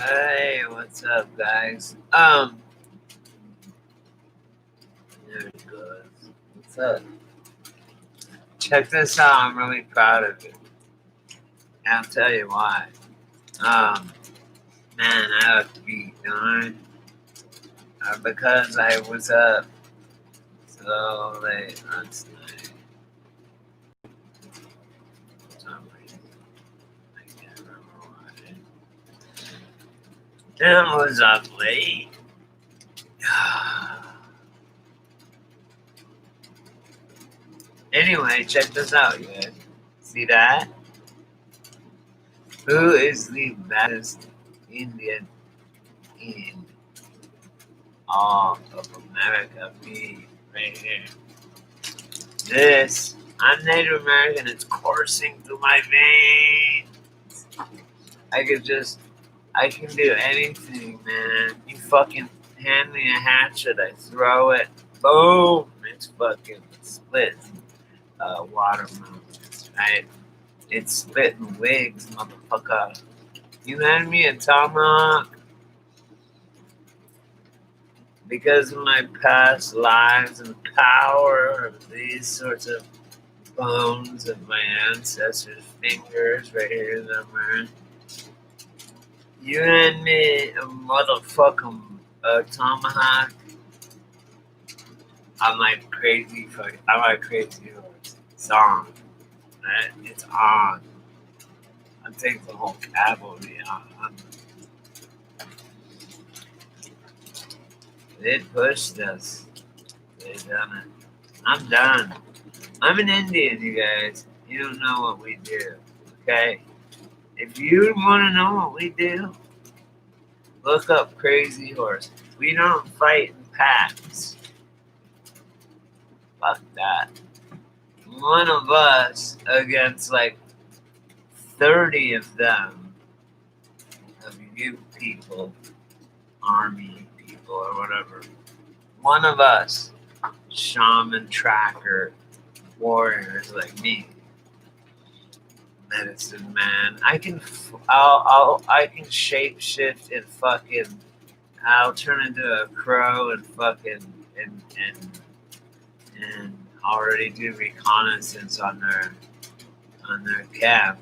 Hey, what's up, guys? There it goes. What's up? Check this out. I'm really proud of you. And I'll tell you why. Um, Man, I look beat, don't I? Because I was up so late last night. For some reason. I can't remember why. I was up late. Anyway, check this out, you guys. See that? Who is the baddest Indian in all of America? Me, right here. This, I'm Native American. It's coursing through my veins. I could just, I can do anything, man. You fucking hand me a hatchet, I throw it. Boom! It's fucking split. Watermelons, right? It's splitting wigs, motherfucker. You hand me a tomahawk because of my past lives and power of these sorts of bones of my ancestors' fingers right here somewhere. You hand me a motherfucking tomahawk. I'm like crazy horse. It's on. Right? It's on. I take the whole cavalry on. They pushed us. They done it. I'm done. I'm an Indian, you guys. You don't know what we do. Okay? If you want to know what we do, look up Crazy Horse. We don't fight in packs. Fuck that. One of us against like 30 of them, of you people, army people, or whatever. One of us, shaman tracker warriors like me, medicine man. I can shape shift and fucking. I'll turn into a crow and fucking and already do reconnaissance on their camp.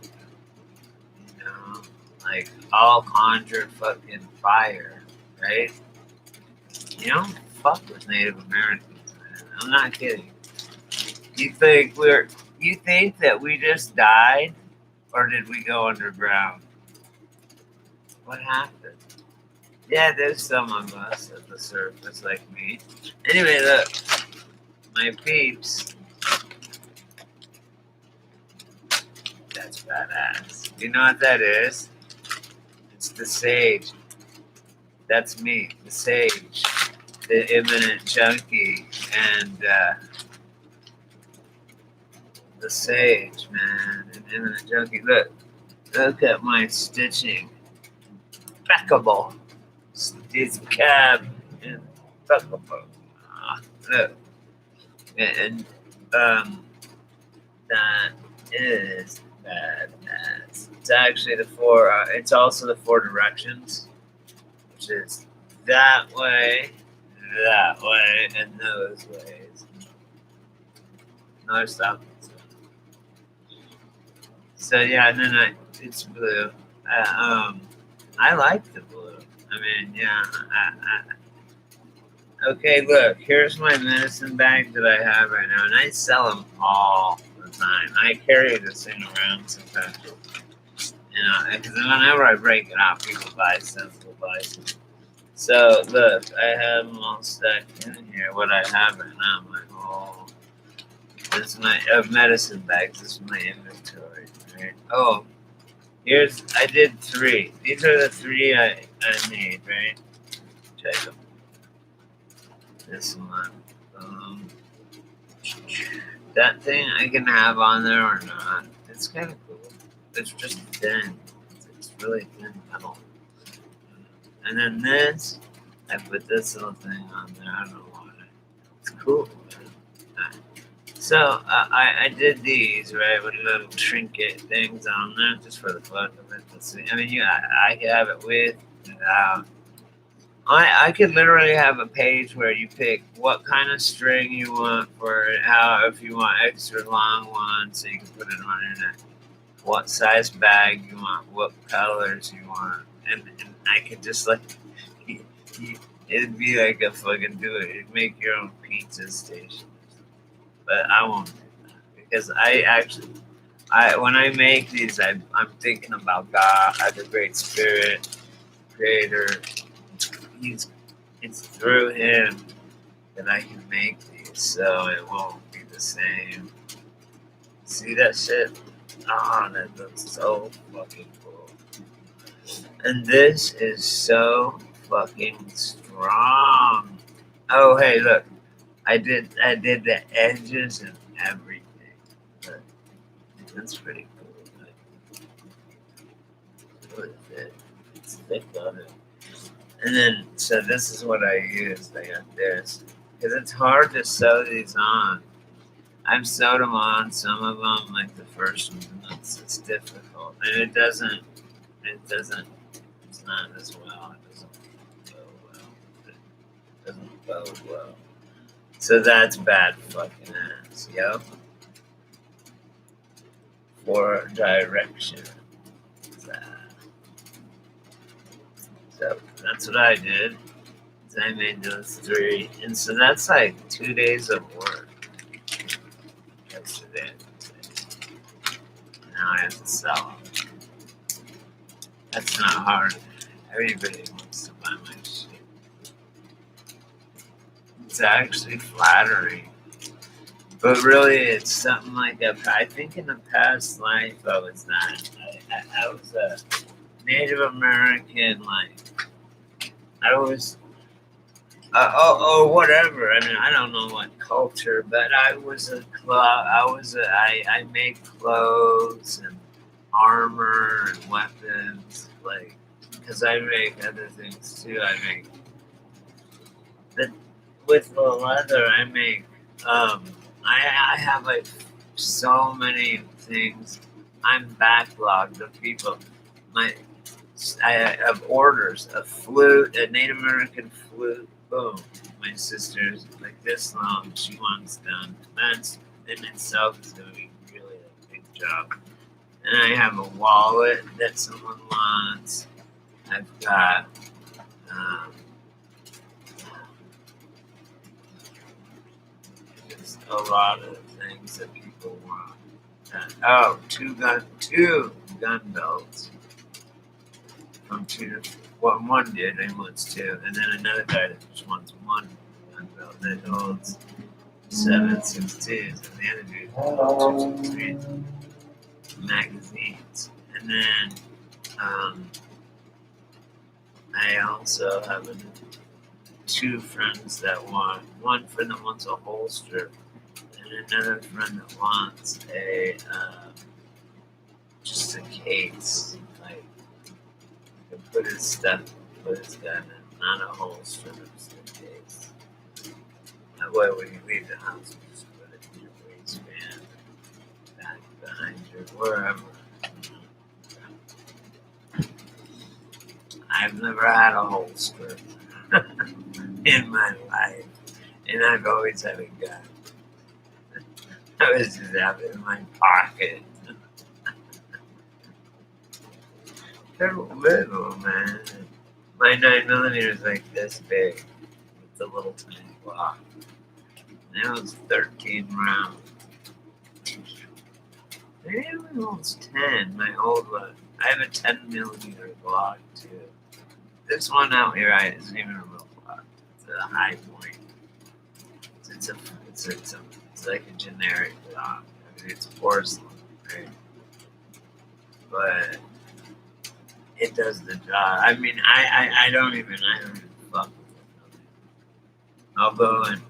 You know, like I'll conjure fucking fire, right? You don't fuck with Native Americans, man. I'm not kidding. You think we're you think that we just died or did we go underground? What happened? Yeah, there's some of us at the surface like me. Anyway, look, my peeps, that's badass. You know what that is? It's the sage. That's me, the sage, the imminent junkie, and the sage, man, an imminent junkie. Look at my stitching. Impeccable. This cab impeccable. Look, and that is badass. It's actually the four. It's also the four directions, which is that way, and those ways. No stop. So yeah, and then it's blue. I like the blue. I mean, yeah. Okay, look. Here's my medicine bag that I have right now, and I sell them all the time. I carry this thing around sometimes. You know, because whenever I break it out, people buy sensible buys. So look, I have them all stacked in here. What I have right now, my whole this is my medicine bags. This is my inventory. Right? Oh, I did three. These are the three I made. Right? Check them. This one. Um, that thing I can have on there or not. It's kind of cool. It's just thin. It's really thin metal. And then this, I put this little thing on there. I don't know why. It's cool. Man. So I did these right with little trinket things on there just for the fun of it. I mean, I could have it with, without. I could literally have a page where you pick what kind of string you want for it, how if you want extra long ones, so you can put it on internet. What size bag you want, what colors you want, and I could just like it'd be like a fucking do it. It'd make your own pizza station, but I won't do that because I actually I when I make these, I'm thinking about God, the Great Spirit, Creator. He's it's through Him that I can make these, so it won't be the same. See that shit? Oh, that looks so fucking cool. And this is so fucking strong. Oh, hey, look. I did the edges and everything. Look, that's pretty cool. Look at it. It's thick on it. And then, so this is what I used. I got this. Because it's hard to sew these on. I've sewed them on, some of them, like the first one, and it's difficult. And it's not as well. It doesn't go well. It doesn't go well. So that's bad fucking ass, yo. For direction. So that's what I did. I made those three. And so that's like 2 days of work. Yesterday. Now I have to sell them. That's not hard. Everybody wants to buy my shit. It's actually flattering. But really, it's something like that. I think in the past life, I was not. I was a Native American, like, I was, whatever. I mean, I don't know what culture, but I was I made clothes and armor and weapons, like, because I make other things too. I make, the, with the leather, I make, I have like so many things. I'm backlogged of people. I have orders, a flute, a Native American flute. Boom. My sister's like this long. She wants done. That's in itself is going to be really a big job. And I have a wallet that someone wants. I've got just a lot of things that people want. Two gun belts from two. Well, one did, and wants two, and then another guy that just wants one gun belt that holds 7.62s, and the other dude holds 2.63 magazines. And then I also have two friends that want, one friend that wants a holster, and another friend that wants a just a case, like to put his stuff, put his gun in, not a holster, but just a case. That way, when you leave the house, you just put it in your waistband, back behind you, wherever. I've never had a holster in my life, and I've always had a gun. I was just have it in my pocket. They're little, man. My 9mm is like this big. It's a little tiny block. And it was 13 rounds. Maybe almost 10. My old one. I have a 10mm Glock too. This one out here isn't even a real Glock. It's a high point. It's like a generic Glock. I mean, it's porcelain, right? But it does the job. I mean, I don't even fuck with it. I'll go and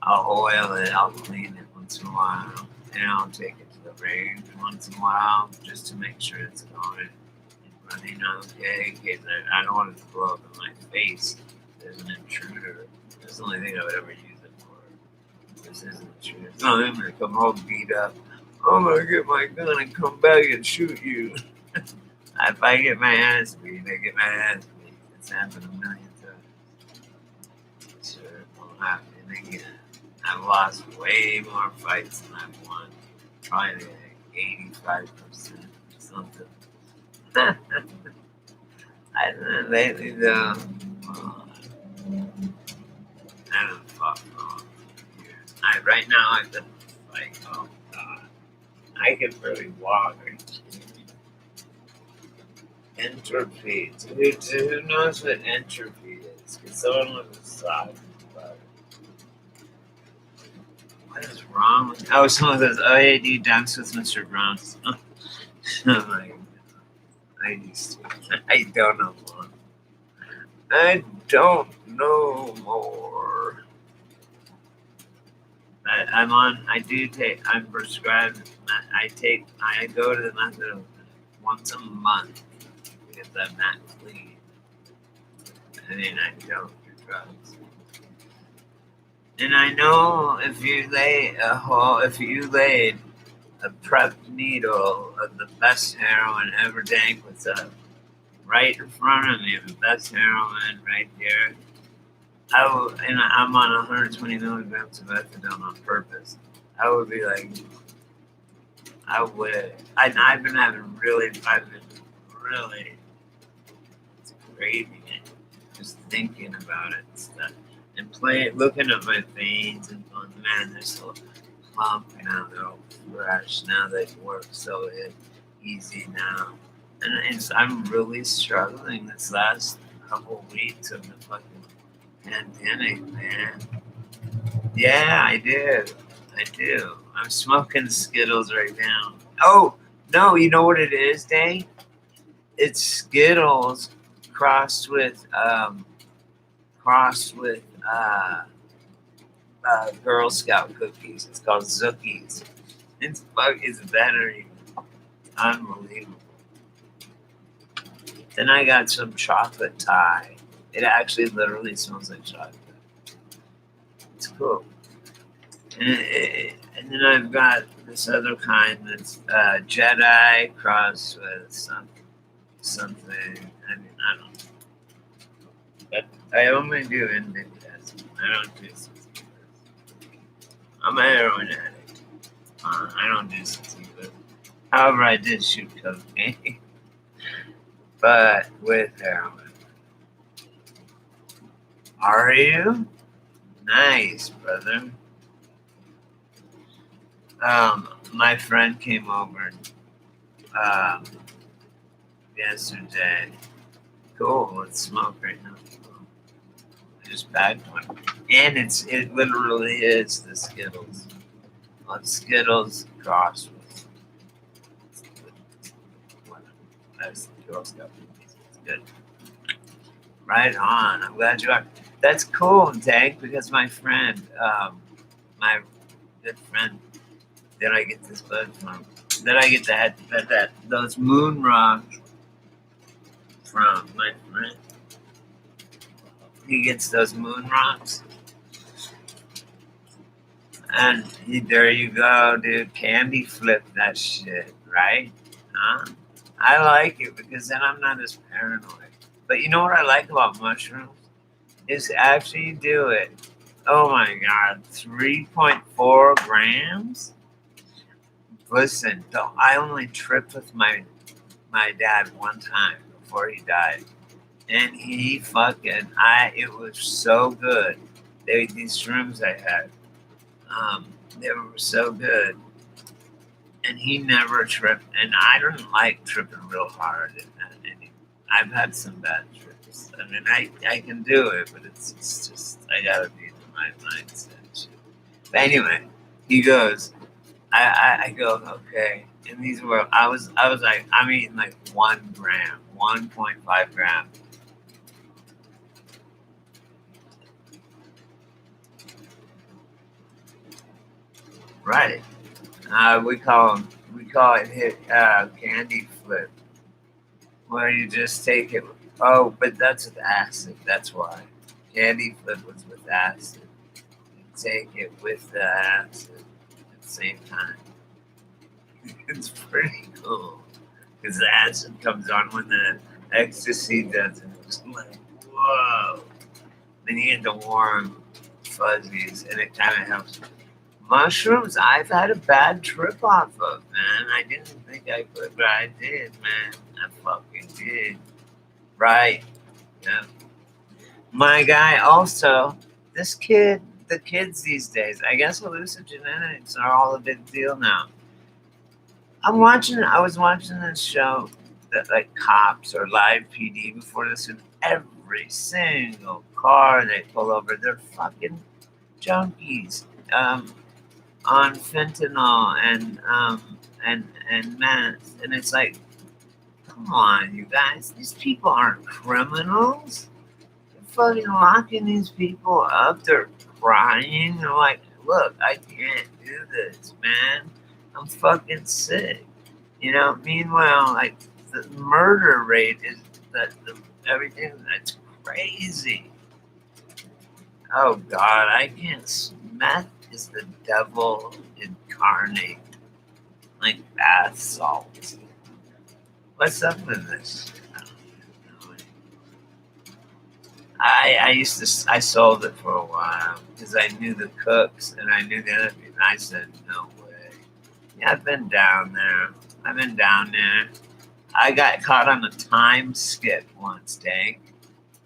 I'll oil it. I'll clean it once in a while, and I'll take it to the range once in a while just to make sure it's going and running okay. In case I don't want it to blow up in my face. There's an intruder. That's the only thing I would ever use it for. This isn't true. No, I'm gonna come home beat up. I'm gonna get my gun and come back and shoot you. If I get my ass beat, I get my ass beat. It's happened a million times. Sure, it won't happen again. I've lost way more fights than I've won. Probably like 85% or something. Lately though, I haven't fought long. Right now I feel like, oh god, I can barely walk. Entropy. Who knows what entropy is? Because someone was aside about it. What is wrong with? Oh, someone says, "Oh, yeah, do you dance with Mr. Brown?" I'm like, I used to. I don't know more. I don't know more. I'm on. I do take. I'm prescribed. I go to the method once a month because I'm not clean. I mean, I don't do drugs. And I know if you laid a prep needle of the best heroin ever dangled up right in front of me, the best heroin right there. And I'm on 120 milligrams of methadone on purpose. I would be like, I would. I've been really craving it, just thinking about it and stuff, and looking at my veins and going, man, they're so plump now, they're all fresh now, they work so easy now, and I'm really struggling this last couple weeks of the fucking pandemic, man. Yeah, I do. I do. I'm smoking Skittles right now. Oh, no, you know what it is, Dave? It's Skittles crossed with crossed with Girl Scout cookies. It's called Zookies. It's better. Unbelievable. Then I got some chocolate Thai. It actually literally smells like chocolate. It's cool. And then I've got this other kind that's Jedi crossed with something. I mean, I don't know. But I only do individuals. I don't do sativa. I'm a heroin addict. I don't do sativa. However, I did shoot cocaine, but with heroin. Are you? Nice, brother. My friend came over um, yesterday. Cool, let's smoke right now. I just bagged one. And it literally is the Skittles. On Skittles crossed with whatever. That's the Girl Scout cookies. It's good. Right on. I'm glad you are. That's cool, Tank, because my friend, my good friend that I get this bud from, that I get those moon rocks from my friend. He gets those moon rocks. And there you go, dude. Candy flip that shit, right? Huh? I like it because then I'm not as paranoid. But you know what I like about mushrooms? Is after you do it, oh my god, 3.4 grams? Listen, I only tripped with my dad one time before he died. And he it was so good. These shrooms I had, they were so good. And he never tripped. And I don't like tripping real hard. And I've had some bad trips. I mean, I can do it, but it's just, I gotta be in the right mindset. But anyway, he goes, I go, okay. And these were, I was like, I'm eating like 1 gram, 1.5 grams. Right. We call it candy flip, where you just take it. Oh, but that's with acid. That's why candy flip was with acid. take it with the acid at the same time. It's pretty cool because the acid comes on when the ecstasy does, and it's like, whoa. Then you get the warm fuzzies, and it kind of helps. Mushrooms, I've had a bad trip off of, man. I didn't think I could, but I did, man. I fucking did. Right. Yeah. My guy also, this kid, the kids these days, I guess hallucinogenics are all a big deal now. I was watching this show that like cops or live PD before this, and every single car they pull over, they're fucking junkies on fentanyl and meth, and it's like, come on, you guys, these people aren't criminals. You're fucking locking these people up. They're crying. They're like, look, I can't do this, man. I'm fucking sick. Meanwhile, like the murder rate is everything that's crazy. Oh God, I can't. Meth is the devil incarnate, like bath salts. What's up with this? I don't know. I sold it for a while because I knew the cooks and I knew the other people. I said, no way. Yeah, I've been down there. I got caught on a time skip once, Dank.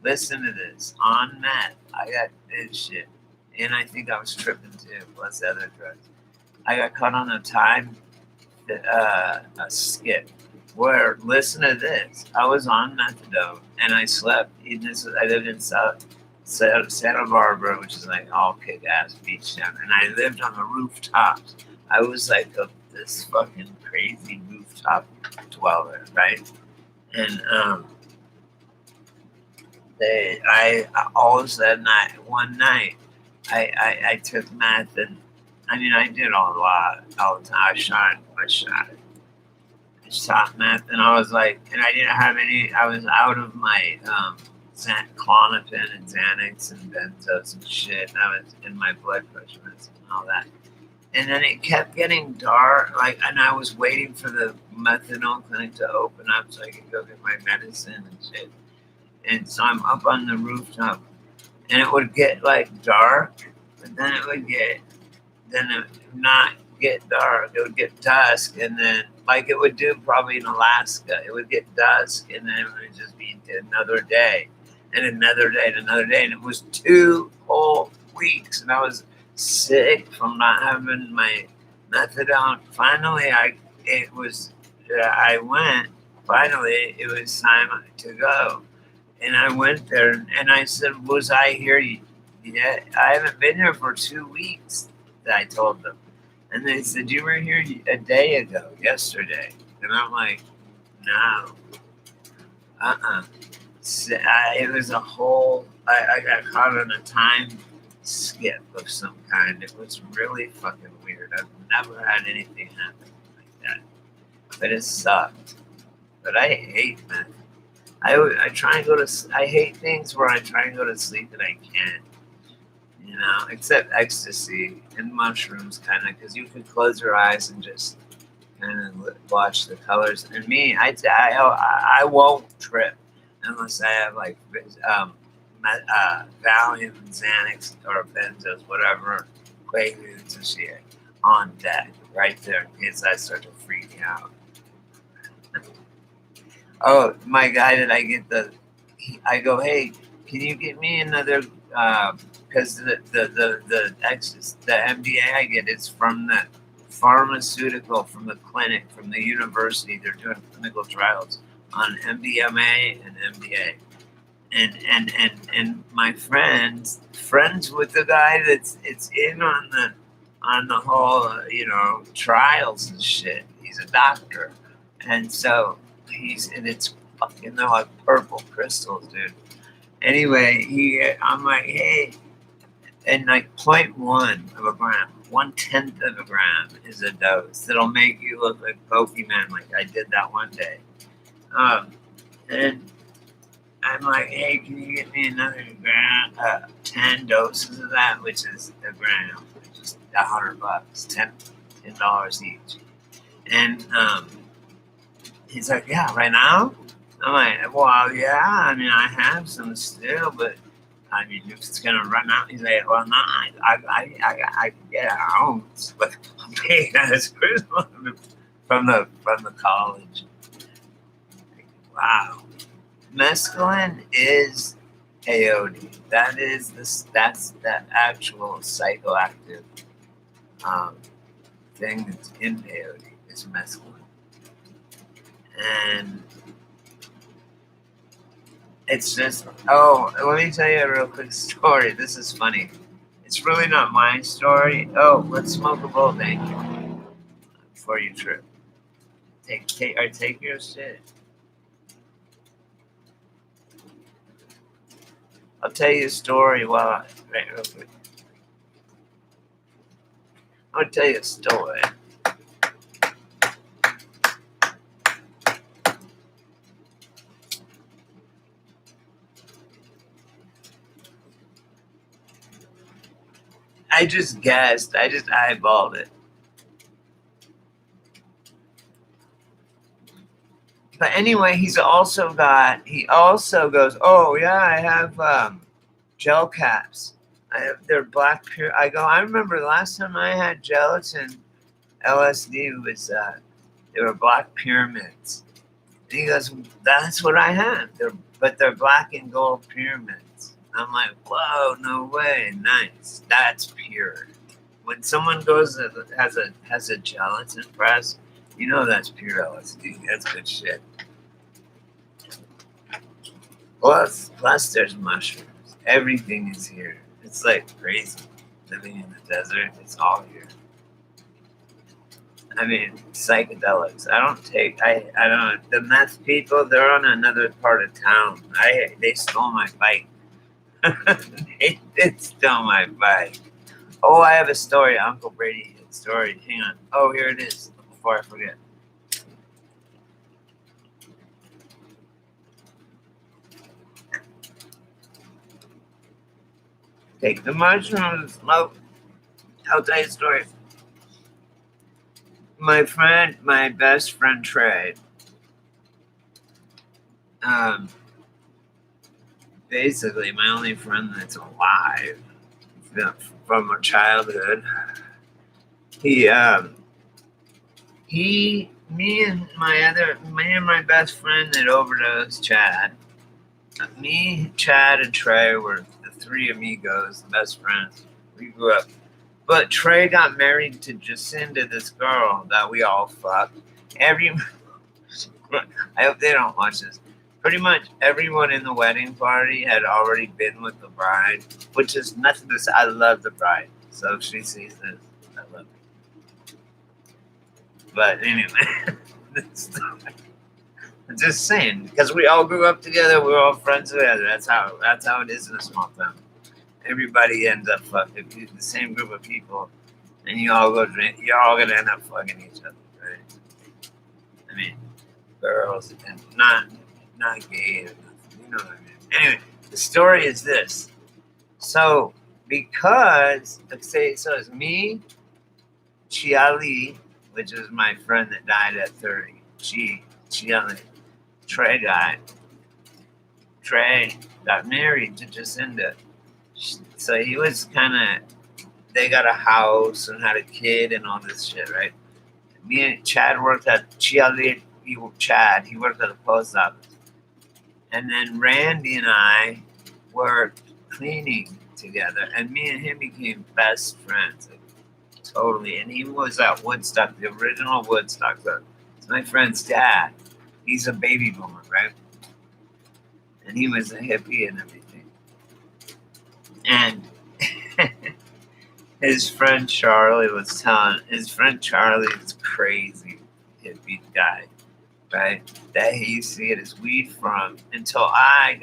Listen to this. On meth, I got this shit. And I think I was tripping too, plus other drugs. I got caught on a time a skip where, listen to this. I was on methadone and I slept. I lived in Santa Barbara, which is like all kick ass beach town. And I lived on the rooftops. I was like this fucking crazy rooftop dweller, right? And all of a sudden, one night, I took meth, and I mean, I did a lot all the time. I shot it. I shot meth, and I was like, and I didn't have any. I was out of my Klonopin and Xanax and benzos and shit. And I was in my blood pressure meds and all that. And then it kept getting dark, and I was waiting for the methadone clinic to open up so I could go get my medicine and shit. And so I'm up on the rooftop, and it would get like dark, but then it would not get dark. It would get dusk, and then like it would do probably in Alaska, it would get dusk, and then it would just be another day, and another day, and another day, and it was 2 whole weeks, and I was sick from not having my methadone. Finally, it was time to go. And I went there and I said, was I here yet? I haven't been here for 2 weeks, I told them. And they said, you were here a day ago, yesterday. And I'm like, no. So it was a whole, I got caught on a time skip of some kind. It was really fucking weird. I've never had anything happen like that. But it sucked. But I hate meth. I try and go to. I hate things where I try and go to sleep and I can't. Except ecstasy and mushrooms, kind of, because you can close your eyes and just kind of watch the colors. And me, I won't trip unless I have like Valium, Xanax, or benzos, whatever, Quaaludes and shit on deck, right there, in case I start to freak out. Oh, my guy that I go, hey, can you get me another? Because the MDA I get is from the pharmaceutical, from the clinic, from the university. They're doing clinical trials on MDMA and MDA. And my friends with the guy it's in on the whole trials and shit. He's a doctor, and so it's fucking, they're like purple crystals, dude. Anyway, I'm like, hey, and like 0.1 of a gram, 1/10 of a gram is a dose that'll make you look like Pokemon. Like I did that one day, and I'm like, hey, can you get me another gram, 10 doses of that, which is a gram, which is $100, $10 each. And he's like, yeah, right now? I'm like, well, yeah, I mean, I have some still, but I mean, if it's gonna run out, he's like, well, no, I can get it home, but I'm paying as Christmas from the college. Wow, mescaline is peyote. That's that actual psychoactive um, thing that's in peyote is mescaline, and it's just, oh, let me tell you a real quick story. This is funny. It's really not my story. Oh, let's smoke a bowl, thank you, before you trip. Take your shit. I'll tell you a story right, real quick. I'll tell you a story. I just guessed. I just eyeballed it. But anyway, he also goes, oh, yeah, I have gel caps. They're black pure. I remember the last time I had gelatin LSD was, they were black pyramids. And he goes, that's what I have. But they're black and gold pyramids. I'm like, whoa, no way, nice. That's pure. When someone has a gelatin press, you know that's pure LSD. That's good shit. Plus there's mushrooms. Everything is here. It's like crazy. Living in the desert, it's all here. I mean, psychedelics. I don't, the meth people, they're on another part of town. They stole my bike. They did steal my bike. Oh, I have a story, Uncle Brady story. Hang on. Oh, here it is, before I forget. Take the mushrooms, smoke. I'll tell you a story. My best friend Trey, um, basically my only friend that's alive from our childhood. He, me and my best friend that overdosed, Chad. Me, Chad, and Trey were the three amigos, the best friends. We grew up. But Trey got married to Jacinda, this girl that we all fucked. I hope they don't watch this. Pretty much everyone in the wedding party had already been with the bride, which is nothing to say. I love the bride. So if she sees this, I love her. But anyway, I'm just saying, because we all grew up together, we're all friends together. That's how it is in a small town. Everybody ends up fucking the same group of people, and you all go drink. You're all gonna end up fucking each other, right? I mean, girls and not gay or nothing. You know what I mean? Anyway, the story is this. So because let's say so it's me, Chiali, which is my friend that died at 30. Chiali, Trey died. Trey got married to Jacinda. So he was kind of, they got a house and had a kid and all this shit, right? Me and Chad worked at he worked at the post office. And then Randy and I worked cleaning together. And me and him became best friends. Like, totally. And he was at Woodstock, the original Woodstock. So it's my friend's dad. He's a baby boomer, right? And he was a hippie and everything. And his friend Charlie was crazy hippie guy, right? That he used to get his weed from until I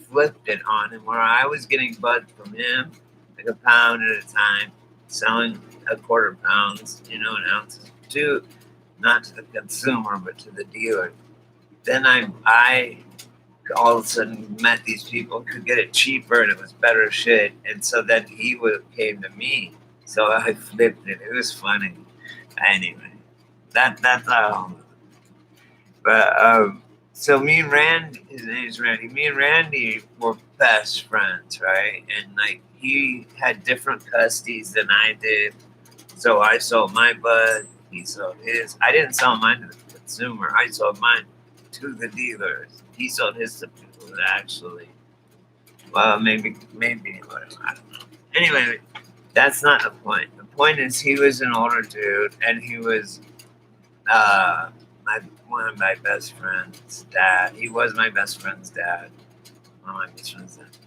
flipped it on him where I was getting bud from him like a pound at a time, selling a quarter pounds, an ounce to not to the consumer but to the dealer. then I all of a sudden met these people, could get it cheaper, and it was better shit. And so then came to me. So I flipped it. It was funny. Anyway, that's all. But so me and Randy, his name's Randy. Me and Randy were best friends, right? And like he had different custodies than I did. So I sold my bud. He sold his. I didn't sell mine to the consumer. I sold mine to the dealers. He sold his to people that actually. Well, maybe whatever. I don't know. Anyway, that's not the point. The point is he was an older dude, and he was my one of my best friends' dad. He was my best friend's dad. One of my best friends' dad.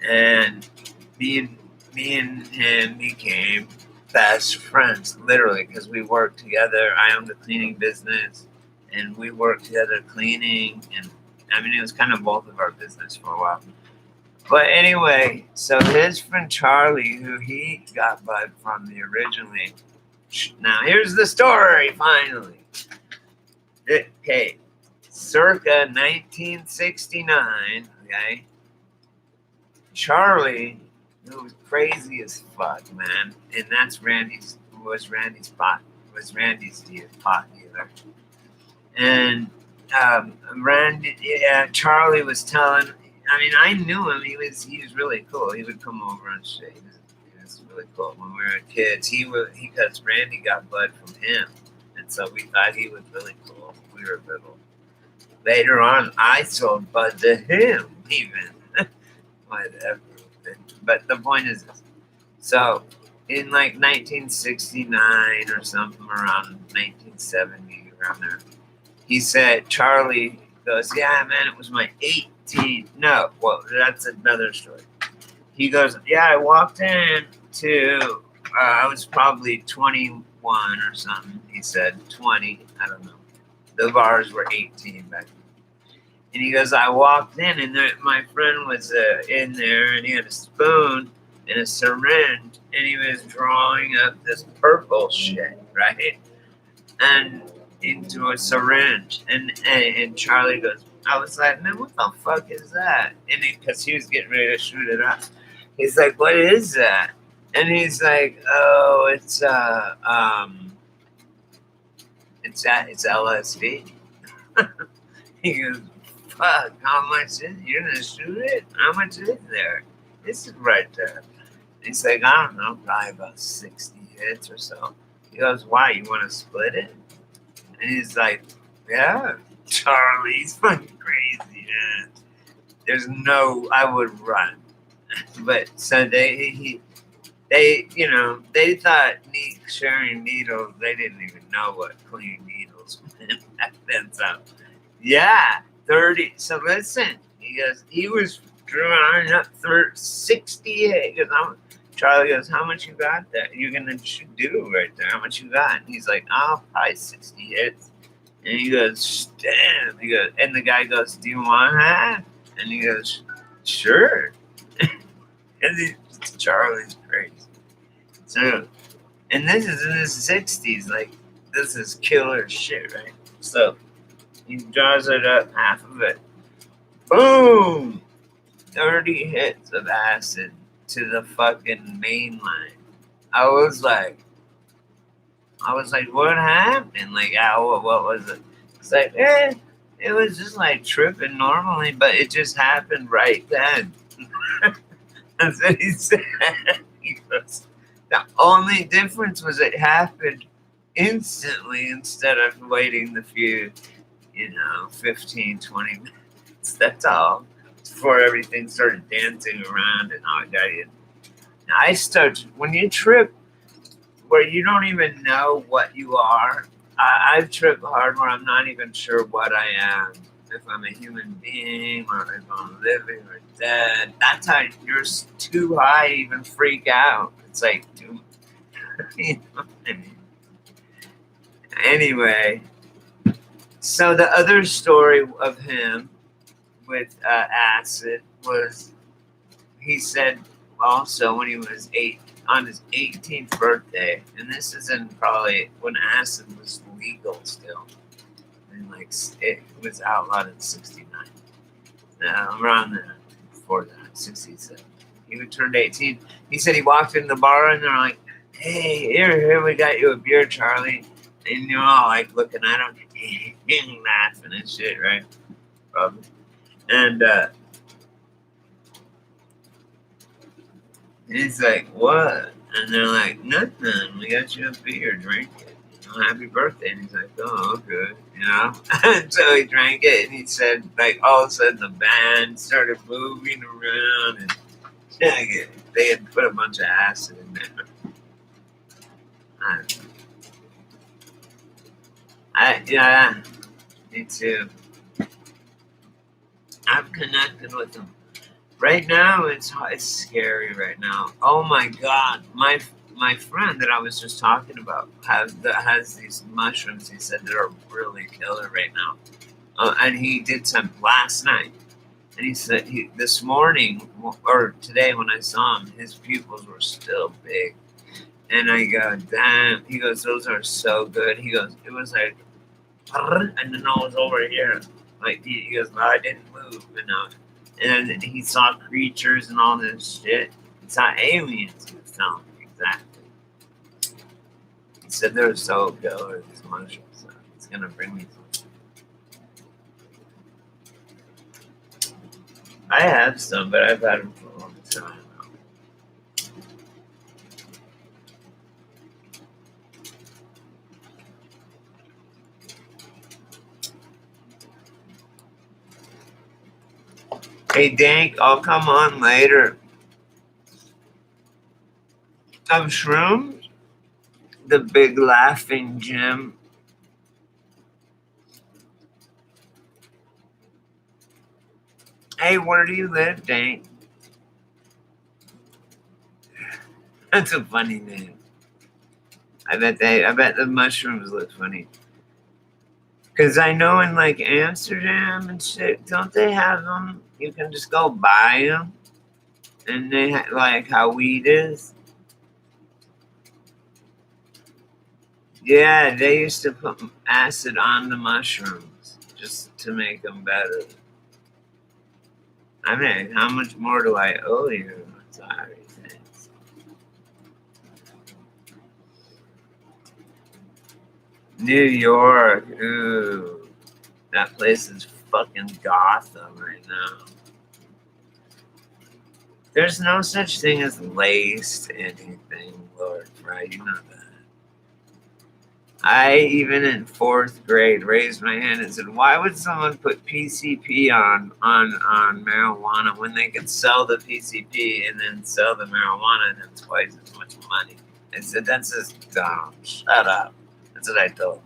And me and him became best friends, literally, because we worked together. I owned a cleaning business, and we worked together cleaning. And I mean, it was kind of both of our business for a while. But anyway, so his friend Charlie, who he got bud from the originally. Now here's the story. Finally, okay, circa 1969. Okay, Charlie, who was crazy as fuck, man, and that's Randy's pot dealer, and Charlie was telling. I mean, I knew him. He was really cool. He would come over and shit. He was really cool when we were kids. Because Randy got bud from him, and so we thought he was really cool. We were little. Later on, I sold bud to him, even. Whatever. But the point is this. So, in like 1969 or something, around 1970, around there, he said, Charlie goes, yeah, man, it was my 18th. No, well, that's another story. He goes, yeah, I walked in to, I was probably 21 or something. He said 20, I don't know. The bars were 18 back then. And he goes, I walked in, and my friend was in there, and he had a spoon and a syringe, and he was drawing up this purple shit, right? And into a syringe. And Charlie goes, I was like, man, what the fuck is that? And because he was getting ready to shoot it up. He's like, what is that? And he's like, oh, it's LSD. He goes, fuck, how much is it? You're gonna shoot it? How much is there? This is right there. He's like, I don't know, probably about 60 hits or so. He goes, why, you wanna split it? And he's like, yeah, Charlie's fucking crazy, man. There's no, I would run. But so they thought sharing needles, they didn't even know what clean needles meant back then. So, yeah, 30. So listen, he was drawing up 68. Charlie goes, how much you got there? You're going to do right there. How much you got? And he's like, oh, probably 60 hits. And he goes, damn. He goes, and the guy goes, do you want that? And he goes, sure. And Charlie's crazy. So, and this is in his 60s. Like, this is killer shit, right? So, he draws it up, half of it. Boom! 30 hits of acid to the fucking main line. I was like, what happened? Like, what was it? It's like, it was just like tripping normally, but it just happened right then. That's what he said. He goes, the only difference was it happened instantly instead of waiting the few, 15, 20 minutes. That's all. Before everything started dancing around and all got in. When you trip where you don't even know what you are, I've tripped hard where I'm not even sure what I am. If I'm a human being or if I'm living or dead. That's how you're too high to even freak out. It's like, you know what I mean? Anyway, so the other story of him with acid was he said also when he was on his 18th birthday, and this is in probably when acid was legal still. and like it was outlawed in '69. Around there, before that, '67. He turned 18. He said he walked in the bar and they're like, "Hey, here, we got you a beer, Charlie." And you're all like looking at him, laughing and shit, right? Probably. And he's like, "What?" And they're like, "Nothing. We got you a beer. Drink it. Happy birthday." And he's like, "Oh, okay." And so he drank it, and he said, like, all of a sudden the band started moving around, and they had put a bunch of acid in there. Yeah, me too. I've connected with them. Right now, it's scary. Right now, oh my god, my friend that I was just talking about has these mushrooms. He said that are really killer right now, and he did some last night. And he said this morning or today when I saw him, his pupils were still big. And I go, damn. He goes, those are so good. He goes, it was like, and then I was over here. Like he goes, no, I didn't move, And then he saw creatures and all this shit. He saw aliens. He was telling me exactly. He said they're so killer. These mushrooms. So it's gonna bring me some. I have some, but I've had them for a long time. Hey, Dank, I'll come on later. Of shrooms? The big laughing Jim. Hey, where do you live, Dank? That's a funny name. I bet the mushrooms look funny. Cause I know in like Amsterdam and shit, don't they have them? You can just go buy them, and they like how weed is. Yeah, they used to put acid on the mushrooms just to make them better. I mean, how much more do I owe you? Sorry, thanks. New York, ooh, that place is fucking Gotham right now. There's no such thing as laced anything, Lord, right? You know that. I, even in 4th grade, raised my hand and said, "Why would someone put PCP on marijuana when they could sell the PCP and then sell the marijuana and have twice as much money?" I said, "That's just dumb. Shut up." That's what I told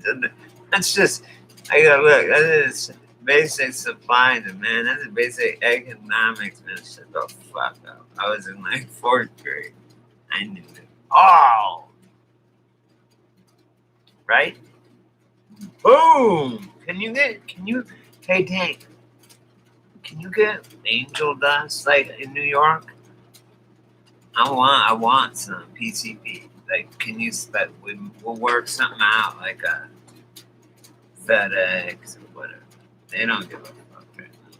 them. That's just, I go, look, that is basic supply and demand. That's basic economics, man. Shut the fuck up. I was in like 4th grade. I knew it. Oh! Right? Boom! Hey, Tank, can you get angel dust like in New York? I want some PCP. Like, can you, we'll work something out, like a FedEx or whatever. They don't give a fuck right now.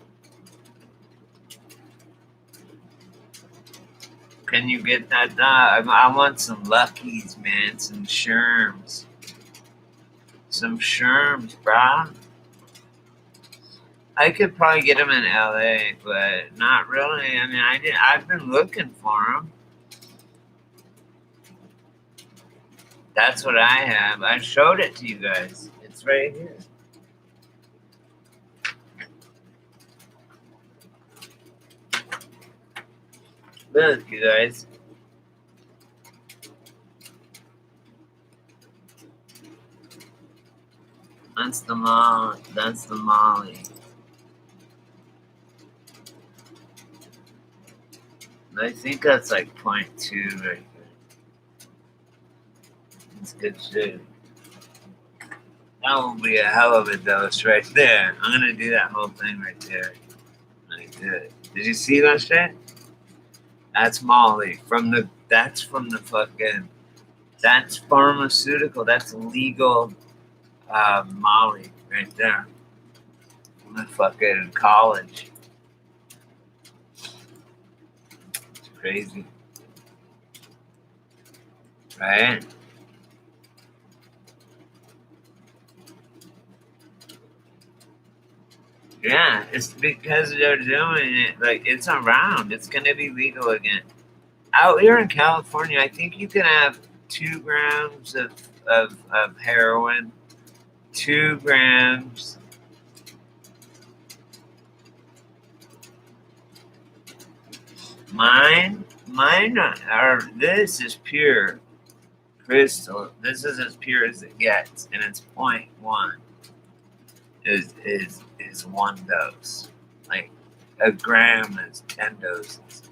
Can you get that done? I want some Luckies, man. Some Sherms. Some Sherms, brah. I could probably get them in LA, but not really. I mean, I've been looking for them. That's what I have. I showed it to you guys. It's right here. Look, you guys. That's the Molly. I think that's like 0.2 right there. It's good shit. That will be a hell of a dose right there. I'm gonna do that whole thing right there. I did. Did you see that shit? That's Molly that's from the fucking That's pharmaceutical. That's legal Molly right there. I'm fucking college. It's crazy, right? Yeah, it's because they're doing it. Like it's around. It's gonna be legal again. Out here in California, I think you can have 2 grams of heroin, 2 grams. Mine are. This is pure crystal. This is as pure as it gets, and it's .1 is 1 dose. Like a gram is 10 doses.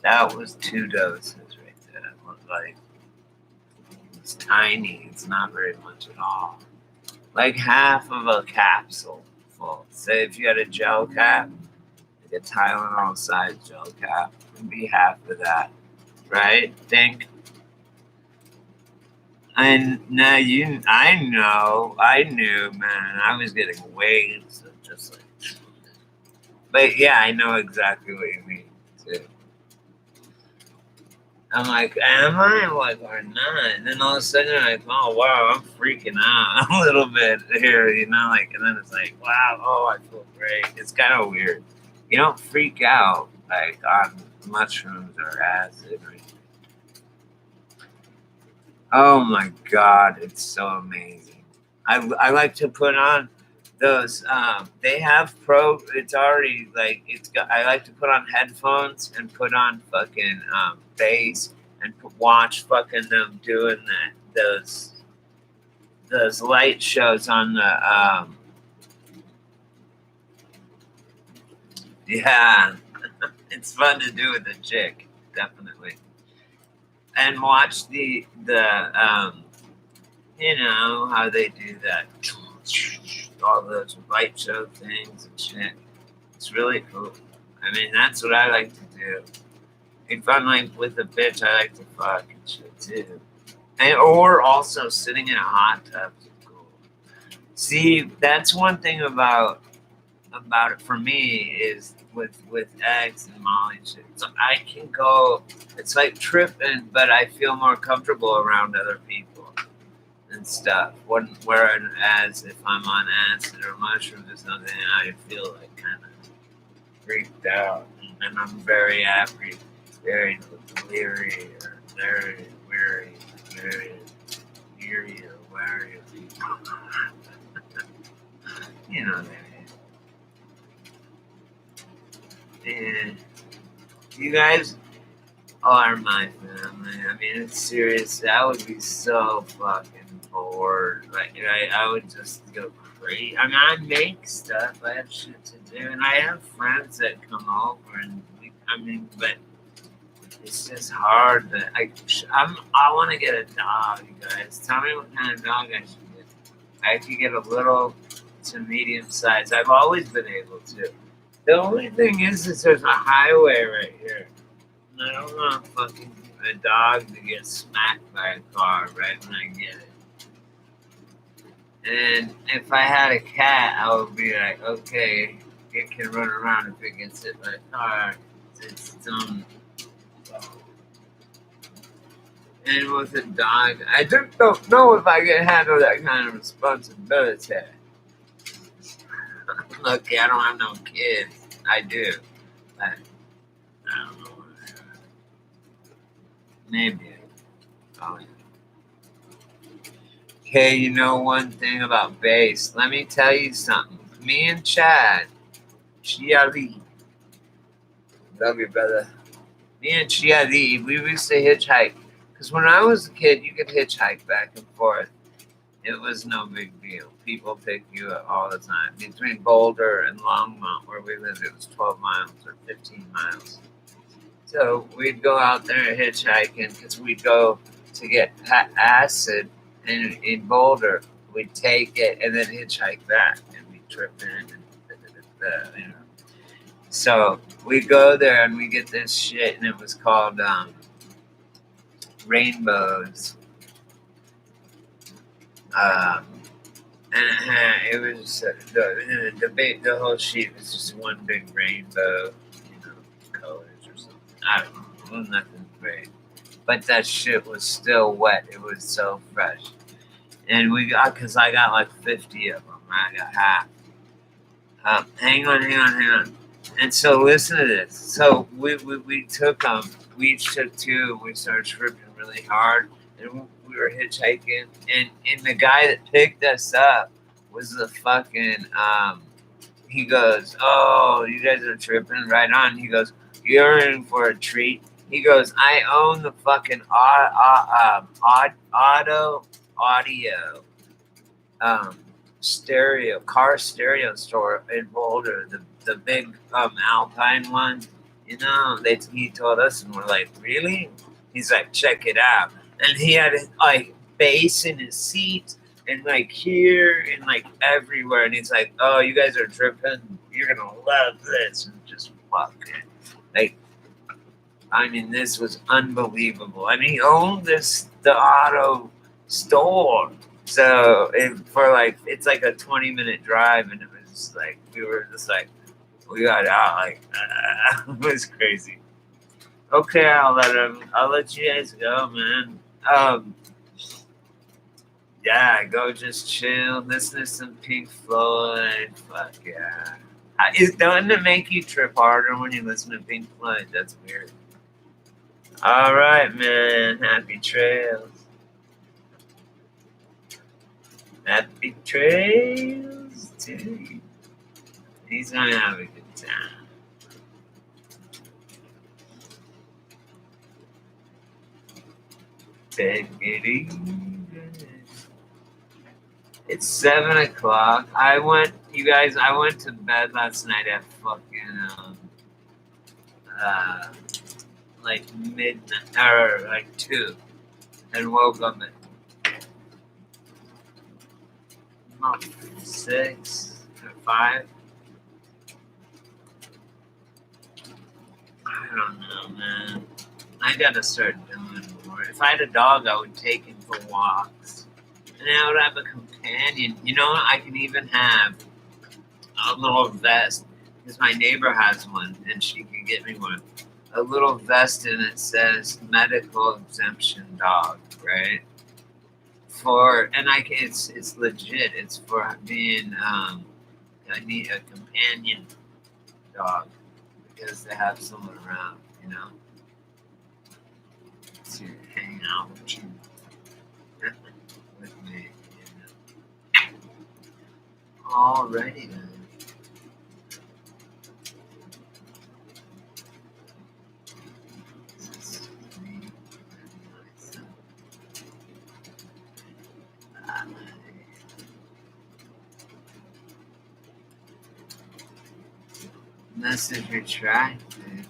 That was 2 doses right there. It was like it's tiny. It's not very much at all. Like half of a capsule full. Say if you had a gel cap, like a Tylenol size gel cap, it'd be half of that, right? Think. And now I knew, man. I was getting waves of just like, but yeah, I know exactly what you mean too. I'm like, am I? I'm like, or not? And then all of a sudden, I'm like, oh wow, I'm freaking out a little bit here, like, and then it's like, wow, oh, I feel great. It's kind of weird. You don't freak out like on mushrooms or acid or anything. Oh my god, it's so amazing. I like to put on those. They have pro. It's already like it's got. I like to put on headphones and put on fucking bass and watch fucking them doing that. Those light shows on the. Yeah, it's fun to do with a chick, definitely, and watch the how they do that. All those light show things and shit. It's really cool. I mean, that's what I like to do. If I'm like with a bitch, I like to fuck and shit too. And or also sitting in a hot tub is cool. See, that's one thing about it for me is with eggs and Molly and shit. So I can go. It's like tripping, but I feel more comfortable around other people and stuff. Whereas if I'm on acid or mushrooms or something, I feel like kind of freaked out, and I'm very very leery, or very weary, very eerie or wary of people. You know that. And you guys are my family. I mean, it's serious. I would be so fucking bored. Like, I would just go crazy. I mean, I make stuff. I have shit to do, and I have friends that come over, and but it's just hard. I want to get a dog, you guys. Tell me what kind of dog I should get. I could get a little to medium size. I've always been able to. The only thing is there's a highway right here. I don't want fucking a dog to get smacked by a car right when I get it. And if I had a cat, I would be like, okay, it can run around if it gets hit by a car. It's its own. And with a dog, I just don't know if I can handle that kind of responsibility. Look, I don't have no kids. I do. But I don't know. Maybe. Oh, yeah. Okay, you know one thing about bass. Let me tell you something. Me and Chad, Chiali, love you, brother. Me and Chiali, we used to hitchhike. Because when I was a kid, you could hitchhike back and forth. It was no big deal. People pick you up all the time. Between Boulder and Longmont, where we lived, it was 12 miles or 15 miles. So we'd go out there hitchhiking because we'd go to get acid in Boulder. We'd take it and then hitchhike back, and we'd trip in and. So we go there and we get this shit, and it was called rainbows. Um, and it was the whole sheet was just one big rainbow, colors or something. I don't know. It was nothing great, but that shit was still wet. It was so fresh, and because I got like 50 of them. I got half. Hang on. And so listen to this. So we took we each took two. We started tripping really hard, and we were hitchhiking. And the guy that picked us up was the fucking He goes, "Oh, you guys are tripping right on." He goes, "You're in for a treat." He goes, "I own the fucking audio um car stereo store in Boulder, the big Alpine one. He told us, and we're like, really? He's like, check it out, and he had like bass in his seat and like here and like everywhere, and he's like, oh, you guys are tripping, you're gonna love this, and just fucking like. I mean, this was unbelievable. And he owned the auto store. So it's like a 20-minute drive, and it was like we were just like we got out like it was crazy. Okay, I'll let you guys go, man. Yeah, go just chill, listen to some Pink Floyd. Fuck yeah. Doesn't it make you trip harder when you listen to Pink Floyd? That's weird. All right, man. Happy trails. Happy trails to you. He's gonna have a good time. Take it easy. It's 7 o'clock. I went to bed last night at fucking like midnight or like 2, and woke up at about 6 or 5. I don't know, man. I gotta start doing more. If I had a dog, I would take him for walks. And I would have a companion. I can even have a little vest. Because my neighbor has one, and she can get me one. A little vest, and it says medical exemption dog, right? It's legit. It's for being, I need a companion dog. Because they have someone around, to hang out with you, with me. Alrighty then. Message retracted.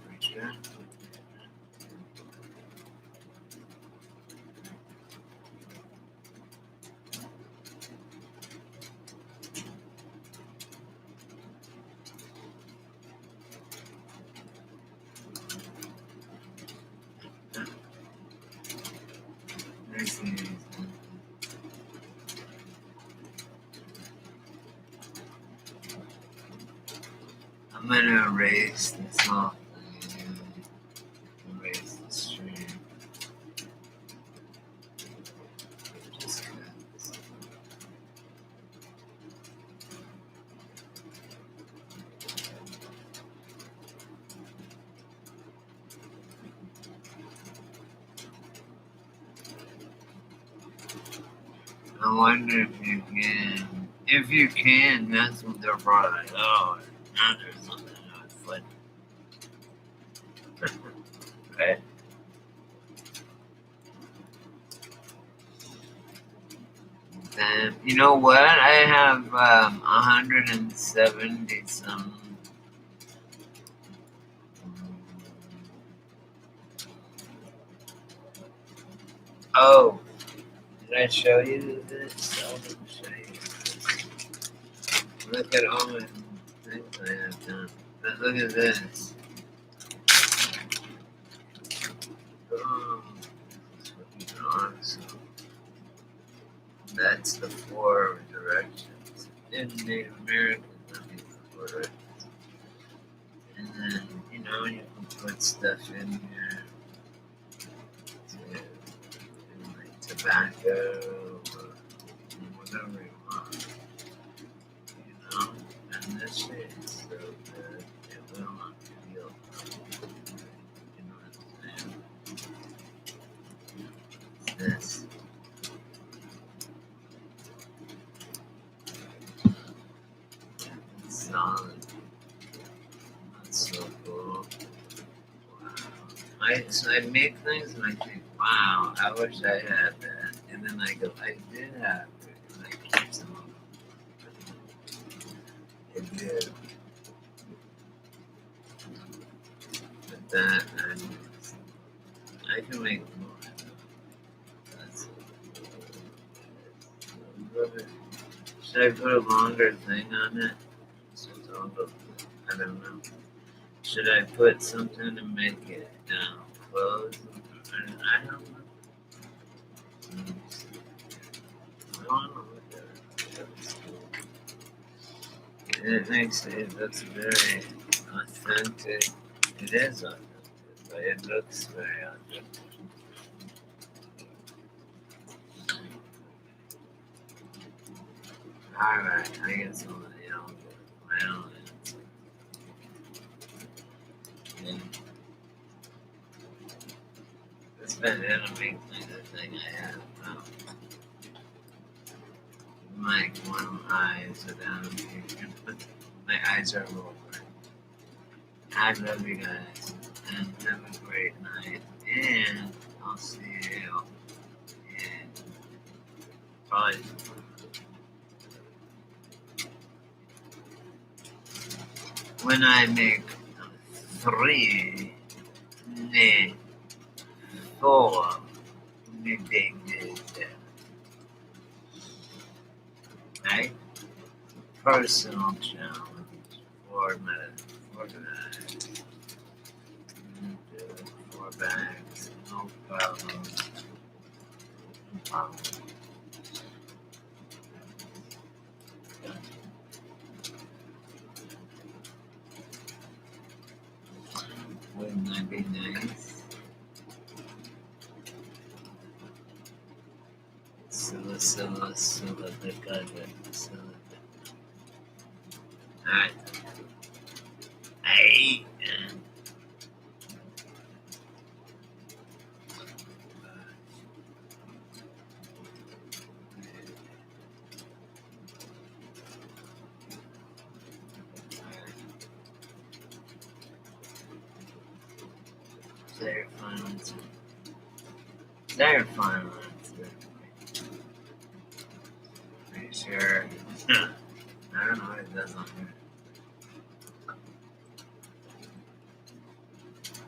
I'm gonna erase this off. Erase the stream. Just cause. I wonder if you can. If you can, that's what they're probably like, oh, now there's something on his foot. Right? And you know what? I have 170 some. Oh, did I show you this? I didn't show you this. Look at all my things I have done. But look at this. Oh, long, so that's the four directions. In Native American, that means the four directions. And then, you know, you can put stuff in here to, like tobacco or whatever you want, you know. And this shit is so good, it will not feel good. You know what I'm saying? This. Solid. That's so cool. Wow. So I make things and I think, wow, I wish I had that. And then I go, I did have it. And I keep some of them. I did. But that, I can make more. That's should I put a longer thing on it? So it's all about, I don't know. Should I put something to make it close? I don't know. I don't know what that is. It makes it looks very authentic. It is authentic, but it looks very authentic. Alright, I guess I'll let y'all get my own answer. Yeah. This banana make me the thing I have. My one eyes are down here. My eyes are over. I love you guys. And have a great night. And I'll see you in probably when I make 3, nay, 4, we big this. Right? Personal challenge for guys. 4 bags, no problem. No problem. Wouldn't that be nice? Silla, the guy, Alright. Hey. Is that your final answer? Is that your final answer? Are you sure? I don't know what it does on here.